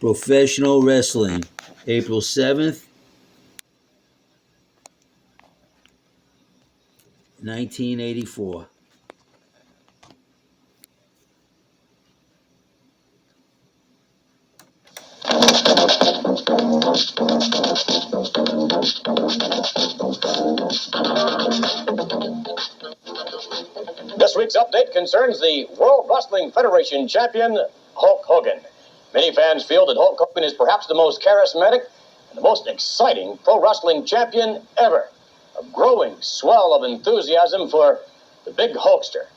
Professional Wrestling, April 7th, 1984. This week's update concerns the World Wrestling Federation champion, Hulk Hogan. Many fans feel that Hulk Hogan is perhaps the most charismatic and the most exciting pro wrestling champion ever. A growing swell of enthusiasm for the big Hulkster.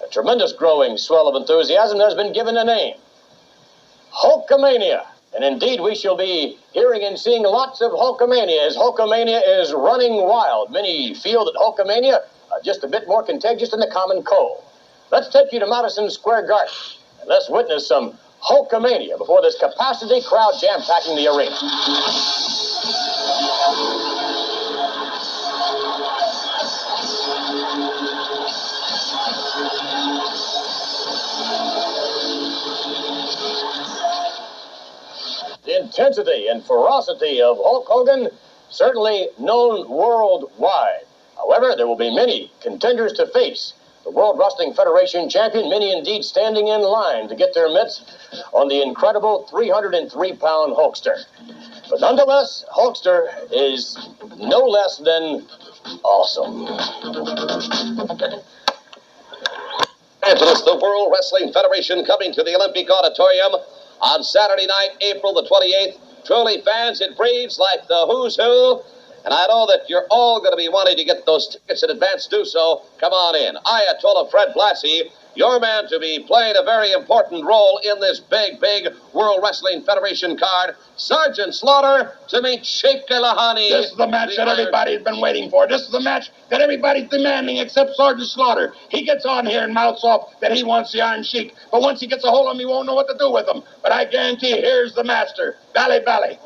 A tremendous growing swell of enthusiasm has been given a name, Hulkamania. And indeed, we shall be hearing and seeing lots of Hulkamania as Hulkamania is running wild. Many feel that Hulkamania just a bit more contagious than the common cold. Let's take you to Madison Square Garden and let's witness some Hulkamania before this capacity crowd jam-packing the arena. The intensity and ferocity of Hulk Hogan certainly known worldwide. However, there will be many contenders to face the World Wrestling Federation champion, many indeed standing in line to get their mitts on the incredible 303-pound Hulkster. But nonetheless, Hulkster is no less than awesome. Angeles, the World Wrestling Federation coming to the Olympic Auditorium on Saturday night, April the 28th. Truly, fans, it breathes like the who's who. And I know that you're all going to be wanting to get those tickets in advance. Do so. Come on in. Ayatollah Fred Blassie, your man to be playing a very important role in this big World Wrestling Federation card. Sergeant Slaughter to meet Sheik Lahani. This is the match that everybody's been waiting for. This is the match that everybody's demanding except Sergeant Slaughter. He gets on here and mouths off that he wants the Iron Sheik. But once he gets a hold of him, he won't know what to do with him. But I guarantee here's the master. Bally.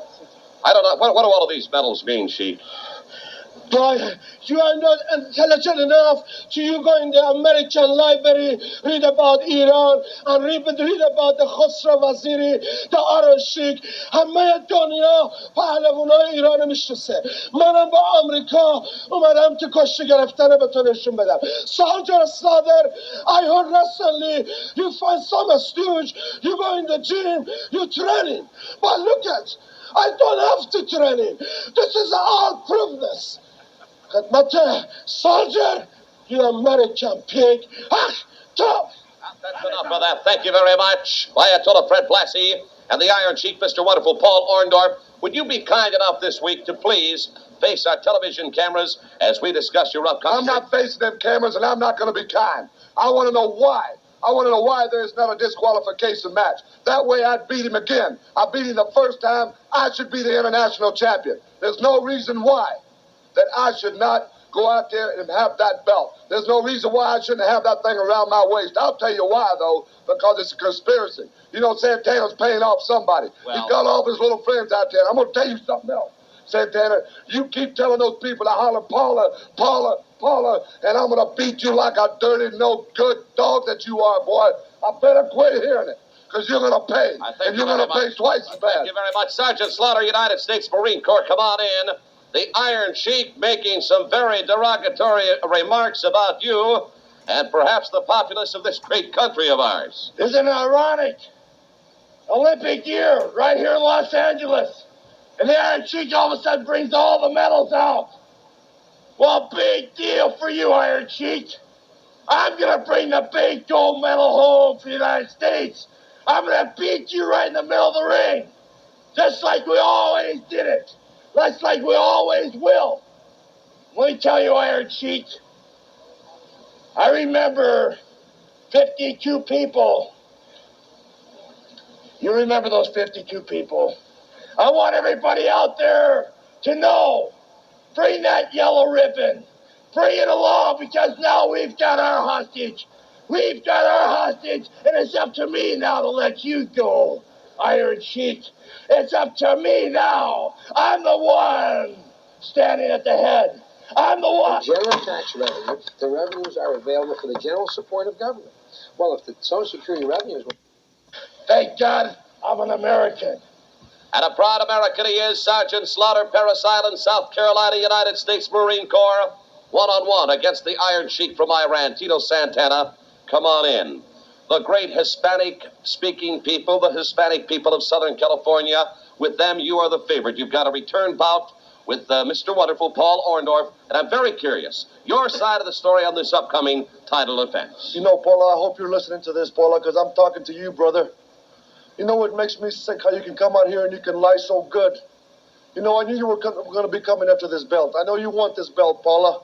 I don't know. What do all of these medals mean, Sheik? Boy, you are not intelligent enough to you go in the American library, read about Iran, and read about the Khosrow Vaziri, the Iron Sheik. همه دنیا پهلوانای ایران میشناسه. منم با آمریکا اومدم که کشتی گرفتن به تو نشون بدم. Sergeant Slaughter, I heard recently you find some stooge, you go in the gym, you training. But look at, I don't have to training. This is all proveness. خدمت soldier, you American pig. Top. That's enough of that. Thank you very much. Ayatollah Fred Blassie and the Iron Sheik, Mr. Wonderful Paul Orndorff. Would you be kind enough this week to please face our television cameras as we discuss your upcoming... I'm not facing them cameras, and I'm not going to be kind. I want to know why. I want to know why there's not a disqualification match. That way I'd beat him again. I beat him the first time. I should be the international champion. There's no reason why that I should not go out there and have that belt. There's no reason why I shouldn't have that thing around my waist. I'll tell you why, though, because it's a conspiracy. You know, Santana's paying off somebody. Well, he's got all of his little friends out there. I'm going to tell you something else, Santana. You keep telling those people to holler, Paula, and I'm going to beat you like a dirty, no good dog that you are, boy. I better quit hearing it, because you're going to pay, and you're going to pay twice as bad. Thank you very much. Sergeant Slaughter, United States Marine Corps, come on in. The Iron Sheik making some very derogatory remarks about you and perhaps the populace of this great country of ours. Isn't it ironic? Olympic year, right here in Los Angeles. And the Iron Sheik all of a sudden brings all the medals out. Well, big deal for you, Iron Sheik. I'm going to bring the big gold medal home for the United States. I'm going to beat you right in the middle of the ring. Just like we always did it. Just like we always will. Let me tell you, Iron Sheik. I remember 52 people. You remember those 52 people. I want everybody out there to know. Bring that yellow ribbon. Bring it along, because now we've got our hostage. We've got our hostage, and it's up to me now to let you go, Iron Sheik. It's up to me now. I'm the one standing at the head. I'm the one. General tax revenue, the revenues are available for the general support of government. Well, if the Social Security revenues... Thank God I'm an American. And a proud American he is, Sergeant Slaughter, Parris Island, South Carolina, United States Marine Corps. One-on-one against the Iron Sheik from Iran, Tito Santana. Come on in. The great Hispanic-speaking people, the Hispanic people of Southern California. With them, you are the favorite. You've got a return bout with Mr. Wonderful, Paul Orndorff. And I'm very curious, your side of the story on this upcoming title defense. You know, Paula, I hope you're listening to this, Paula, because I'm talking to you, brother. You know what makes me sick, how you can come out here and you can lie so good. You know, I knew you were going to be coming after this belt. I know you want this belt, Paula.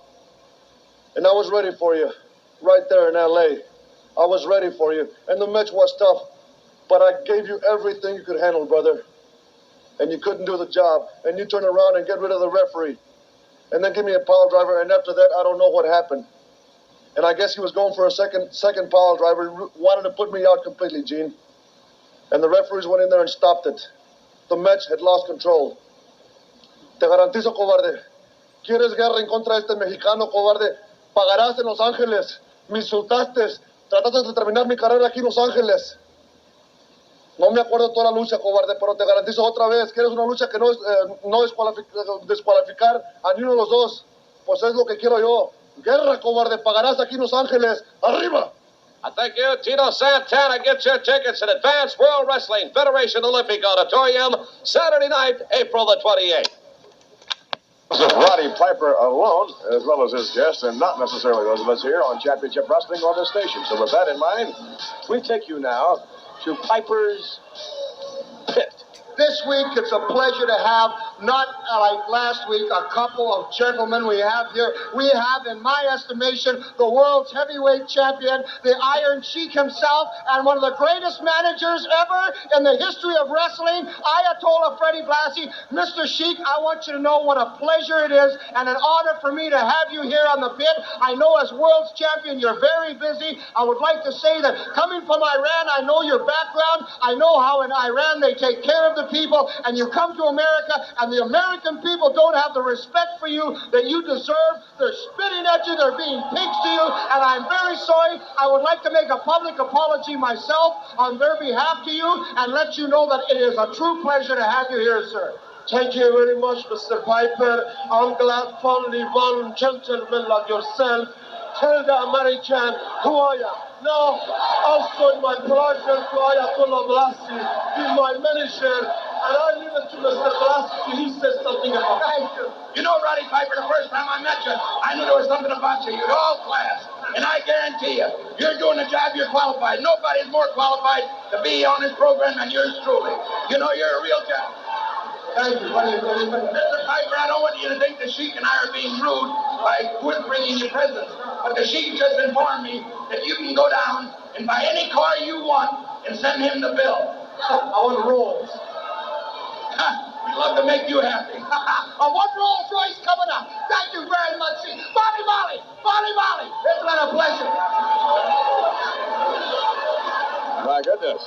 And I was ready for you, right there in L.A. I was ready for you. And the match was tough, but I gave you everything you could handle, brother. And you couldn't do the job. And you turn around and get rid of the referee. And then give me a pile driver, and after that, I don't know what happened. And I guess he was going for a second pile driver. He wanted to put me out completely, Gene. And the referees went in there and stopped it. The match had lost control. Te garantizo, cobarde. ¿Quieres guerra en contra de este mexicano, cobarde? Pagarás en Los Ángeles. Me insultaste. Trataste de terminar mi carrera aquí en Los Ángeles. No me acuerdo toda la lucha, cobarde, pero te garantizo otra vez que eres una lucha que no descualificar a ni uno de los dos. Pues es lo que quiero yo. Guerra, cobarde. Pagarás aquí en Los Ángeles. ¡Arriba! I thank you, Tito Santana. Get your tickets at Advanced World Wrestling Federation Olympic Auditorium, Saturday night, April the 28th. This is Roddy Piper alone, as well as his guests, and not necessarily those of us here on Championship Wrestling on this station. So with that in mind, we take you now to Piper's Pit. This week, it's a pleasure to have, not like last week, a couple of gentlemen we have here. We have, in my estimation, the world's heavyweight champion, the Iron Sheik himself, and one of the greatest managers ever in the history of wrestling, Ayatollah Freddie Blassie. Mr. Sheik, I want you to know what a pleasure it is and an honor for me to have you here on the pit. I know as world's champion, you're very busy. I would like to say that coming from Iran, I know your background. I know how in Iran they take care of the people, and you come to America, and the American people don't have the respect for you that you deserve. They're spitting at you, they're being pigs to you, and I'm very sorry. I would like to make a public apology myself on their behalf to you and let you know that it is a true pleasure to have you here, sir. Thank you very much, Mr. Piper. I'm glad finally one gentleman like yourself tell the American who I am. Now, also my pleasure to Ayatollah Blassie, be my manager, and I leave it to Mr. Blassie. He says something about it. Thank you. You know, Roddy Piper, the first time I met you, I knew there was something about you. You're all class. And I guarantee you, you're doing the job, you're qualified. Nobody's more qualified to be on this program than yours truly. You know, you're a real job. Thank you. Mr. Piper, I don't want you to think the Sheik and I are being rude by bringing you presents. But the Sheik just informed me that you can go down and buy any car you want and send him the bill. I want Rolls. We'd love to make you happy. I want Rolls Royce coming up. Thank you very much. Molly, Molly. It's been a pleasure. My goodness.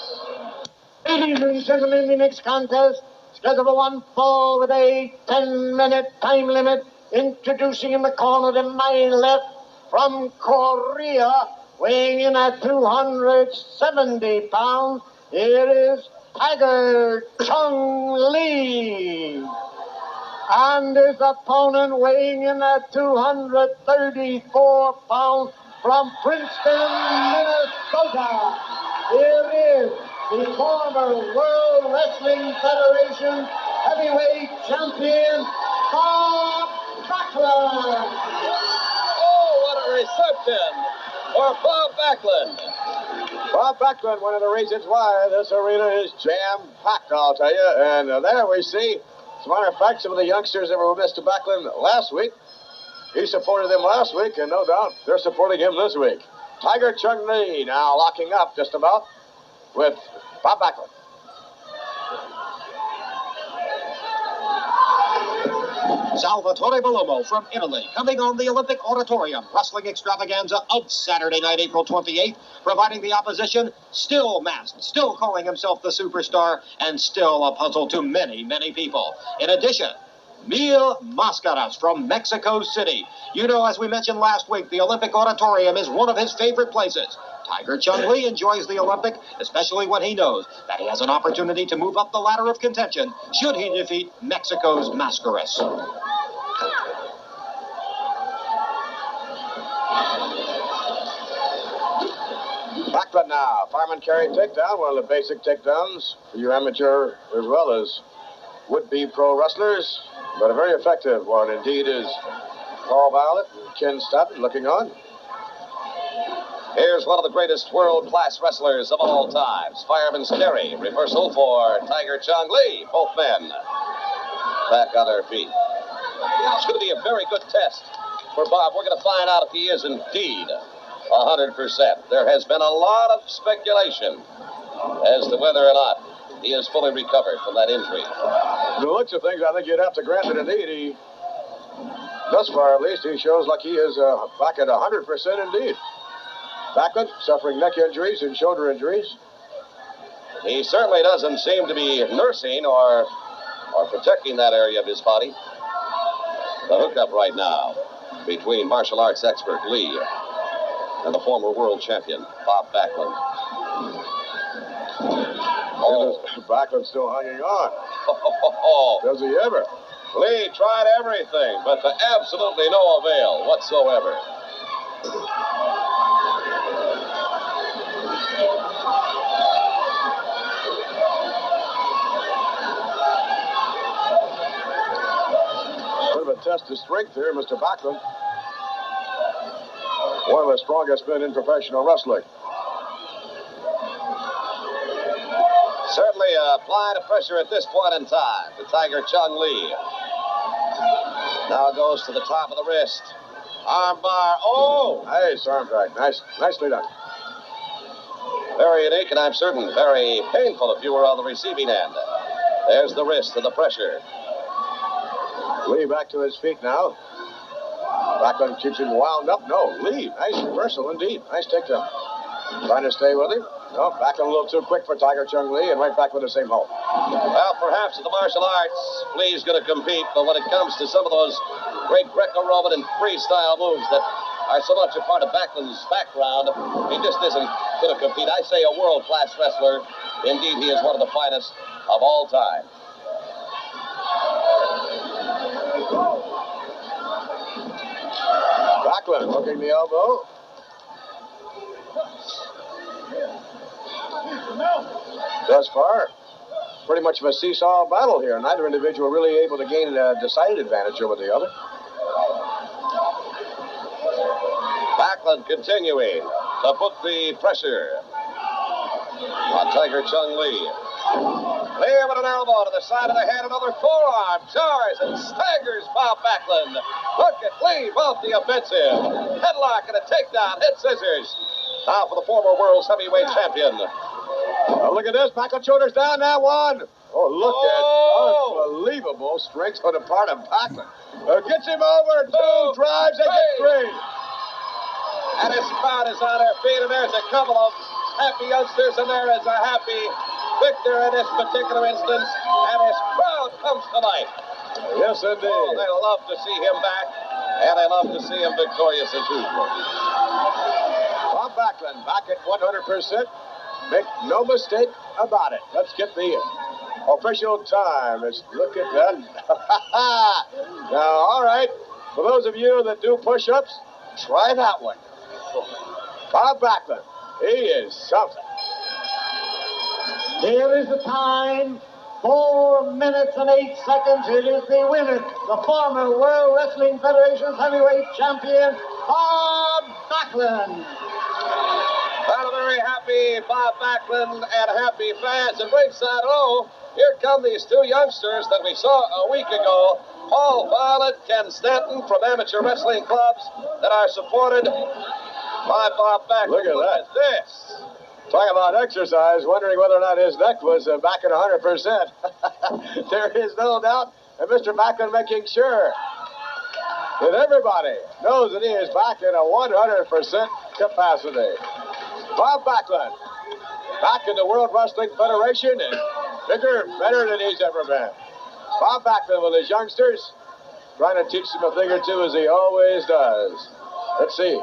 Ladies and gentlemen, the next contest, scheduled for one fall with a 10-minute time limit. Introducing in the corner to my left from Korea, weighing in at 270 pounds, it is Tiger Chung Lee. And his opponent weighing in at 234 pounds from Princeton, Minnesota. Here is the former World Wrestling Federation heavyweight champion, Bob Backlund. Oh, what a reception for Bob Backlund. Bob Backlund, one of the reasons why this arena is jam-packed, I'll tell you. And there we see, as a matter of fact, some of the youngsters that were with Mr. Backlund last week. He supported them last week, and no doubt they're supporting him this week. Tiger Chung Lee now locking up just about with Bob Backlund. Salvatore Bellomo from Italy, coming on the Olympic Auditorium Wrestling Extravaganza of Saturday night, April 28th, providing the opposition, still masked, still calling himself the superstar, and still a puzzle to many, many people. In addition, Mil Mascaras from Mexico City. You know, as we mentioned last week, the Olympic Auditorium is one of his favorite places. Tiger Chung Lee enjoys the Olympic, especially when he knows that he has an opportunity to move up the ladder of contention should he defeat Mexico's Mascaras. Backlund now. Fireman carry takedown, one of the basic takedowns for you amateur as well as would-be pro wrestlers, but a very effective one indeed is Paul Violet and Ken Stanton looking on. Here's one of the greatest world-class wrestlers of all times. Fireman's carry. Reversal for Tiger Chung Lee. Both men back on their feet. It's going to be a very good test for Bob. We're going to find out if he is indeed 100%. There has been a lot of speculation as to whether or not he is fully recovered from that injury. The looks of things, I think you'd have to grant that indeed he, thus far at least, he shows like he is back at 100% indeed. Backlund suffering neck injuries and shoulder injuries. He certainly doesn't seem to be nursing or protecting that area of his body. The hookup right now between martial arts expert Lee and the former world champion, Bob Backlund. Oh, Backlund still hanging on. Does he ever? Lee tried everything, but to absolutely no avail whatsoever. Bit of a test of strength here, Mr. Backlund. One of the strongest men in professional wrestling. Certainly applying a pressure at this point in time to Tiger Chung Lee. Now goes to the top of the wrist. Arm bar. Oh! Nice arm drag. Nicely done. Very unique, and I'm certain very painful if you were on the receiving end. There's the wrist and the pressure. Lee back to his feet now. Backlund keeps him wound up. No, Lee. Nice reversal indeed. Nice takedown. Trying to stay with him. No, Backlund a little too quick for Tiger Chung Lee and right back with the same hole. Well, perhaps in the martial arts, Lee's going to compete, but when it comes to some of those great Greco-Roman and freestyle moves that are so much a part of Backlund's background, he just isn't going to compete. I say a world-class wrestler. Indeed, he is one of the finest of all time. Backlund hooking the elbow. Thus far, pretty much of a seesaw battle here. Neither individual really able to gain a decided advantage over the other. Backlund continuing to put the pressure on Tiger Chung Lee. Lee with an elbow to the side of the head, another forearm, jars and staggers Bob Backlund. Look at Lee, both the offensive. Headlock and a takedown, head scissors. Now for the former world's heavyweight champion. Oh, look at this. Backlund shoulders down, now one. Oh, look at unbelievable strength on the part of Backlund. Gets him over, two, drives, and gets three. And his crowd is on their feet, and there's a couple of happy youngsters, and there is a happy victor in this particular instance, and his crowd comes to life. Yes, indeed. Oh, they love to see him back, and they love to see him victorious as usual. Bob Backlund back at 100%. Make no mistake about it. Let's get the official time. Let's look at that. Now, all right. For those of you that do push-ups, try that one. Bob Backlund, he is something. Here is the time. 4 minutes and 8 seconds. It is the winner, the former World Wrestling Federation's heavyweight champion, Bob Backlund. Well, a very happy Bob Backlund and happy fans at ringside. Oh, here come these two youngsters that we saw a week ago. Paul Violet, Ken Stanton from amateur wrestling clubs that are supported by Bob Backlund. Look at that. This. Talk about exercise, wondering whether or not his neck was back at 100%. There is no doubt, and Mr. Backlund making sure that everybody knows that he is back at a 100% capacity. Bob Backlund, back in the World Wrestling Federation, and bigger, better than he's ever been. Bob Backlund with his youngsters, trying to teach them a thing or two as he always does. Let's see.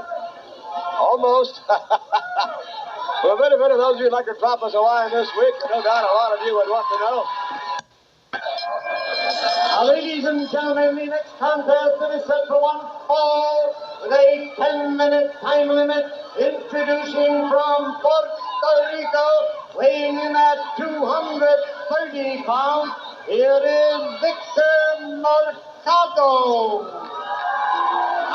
Almost. For the benefit of those of you who'd like to drop us a line this week, no doubt a lot of you would want to know. Ladies and gentlemen, the next contest is set for one fall with a 10-minute time limit. Introducing from Puerto Rico, weighing in at 230 pounds, here is Victor Muraco.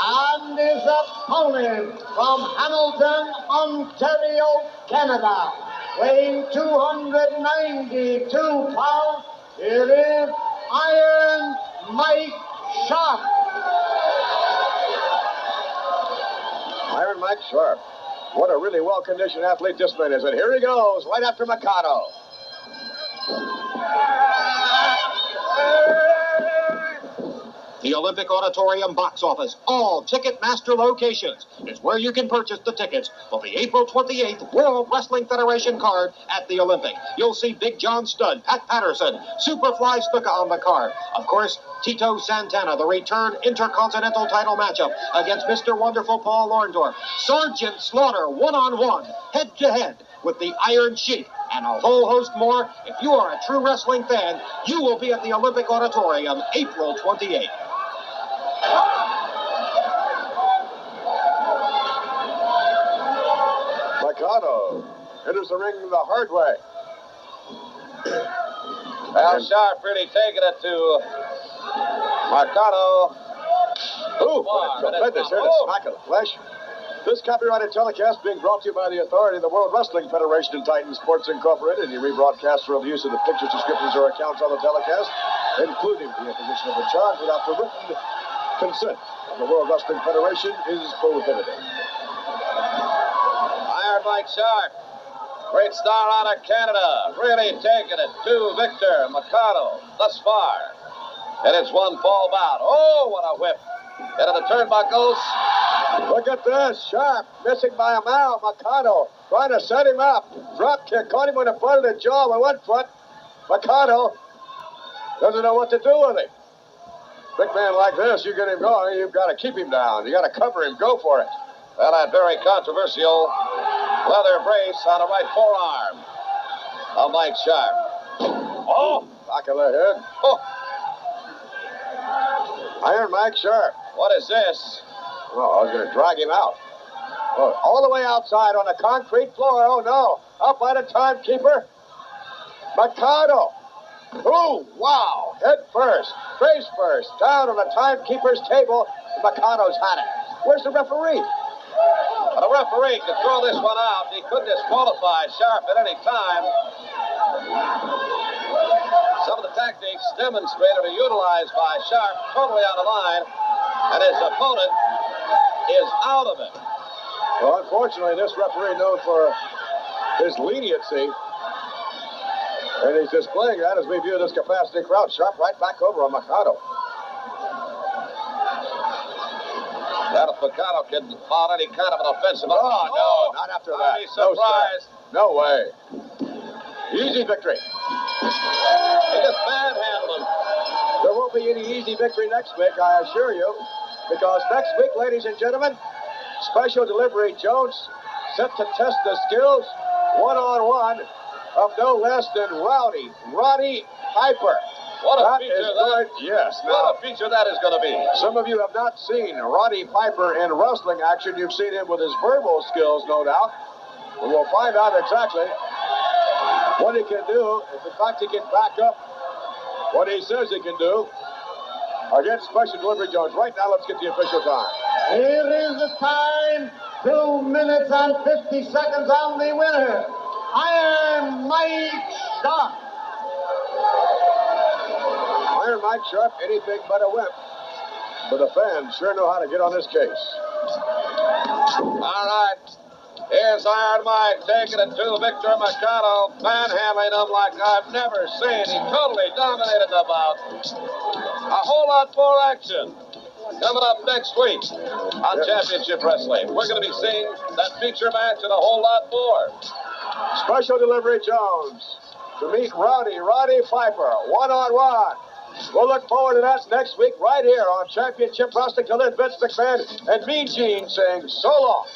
And his opponent from Hamilton, Ontario, Canada, weighing 292 pounds, here is Iron Mike Sharp. Iron Mike Sharp. What a really well-conditioned athlete this man is. And here he goes, right after Mikado. The Olympic Auditorium box office. All Ticketmaster locations is where you can purchase the tickets for the April 28th World Wrestling Federation card at the Olympic. You'll see Big John Studd, Pat Patterson, Superfly Snuka on the card. Of course, Tito Santana, the return Intercontinental title matchup against Mr. Wonderful Paul Orndorff. Sergeant Slaughter one-on-one, head-to-head with the Iron Sheik, and a whole host more. If you are a true wrestling fan, you will be at the Olympic Auditorium April 28th. Mikado enters the ring the hard way. Al Sharp really taking it to Mikado. Ooh, what a tremendous here to smack of the flesh. This copyrighted telecast being brought to you by the authority of the World Wrestling Federation and Titan Sports Incorporated. Any rebroadcast or the use of the pictures, descriptions, or accounts on the telecast, including the imposition of a charge without the written consent of the World Wrestling Federation, is prohibited. Iron Mike Sharp, great star out of Canada, really taking it to Victor Mikado thus far. And it's one fall bout. Oh, what a whip. Into the turnbuckles. Look at this. Sharp missing by a mile. Mikado trying to set him up. Drop kick. Caught him with the butt of the jaw with one foot. Mikado doesn't know what to do with him. Big man like this, you get him going, you've got to keep him down. You got to cover him. Go for it. Well, that very controversial leather brace on the right forearm of Mike Sharp. Oh! Back of the head. Oh! Iron Mike Sharp. What is this? Oh, I was going to drag him out. Oh, all the way outside on the concrete floor. Oh, no. Up by the timekeeper. Mikado. Oh, wow. Head first. Face first. Down on the timekeeper's table. Mikado's had it. Where's the referee? Well, the referee could throw this one out. He could disqualify Sharp at any time. Some of the tactics demonstrated or utilized by Sharp totally out of line, and his opponent is out of it. Well, unfortunately, this referee known for his leniency, and he's displaying that as we view this capacity crowd. Sharp right back over on Mikado. That if Mikado can mount any kind of an offensive. Oh, no, not after that. I'd be surprised. No way. Easy victory. He just manhandled him. There won't be any easy victory next week, I assure you, because next week, ladies and gentlemen, Special Delivery Jones set to test the skills one-on-one of no less than Roddy Piper. What a feature that is. Yes. What a feature that is going to be. Some of you have not seen Roddy Piper in wrestling action. You've seen him with his verbal skills, no doubt. And we'll find out exactly what he can do, if in fact he can back up what he says he can do against Special Delivery Jones. Right now, let's get the official time. Here is the time, 2 minutes and 50 seconds on the winner. Iron Mike Sharp. Iron Mike Sharp, anything but a wimp. But the fans sure know how to get on this case. All right. Here's Iron Mike taking it to Victor Mikado, manhandling him like I've never seen. He totally dominated the bout. A whole lot more action coming up next week on Championship Wrestling. We're going to be seeing that feature match and a whole lot more. Special Delivery Jones to meet Roddy Piper, one-on-one. We'll look forward to that next week right here on Championship Wrestling. Till then, Vince McMahon and Mean Gene saying so long.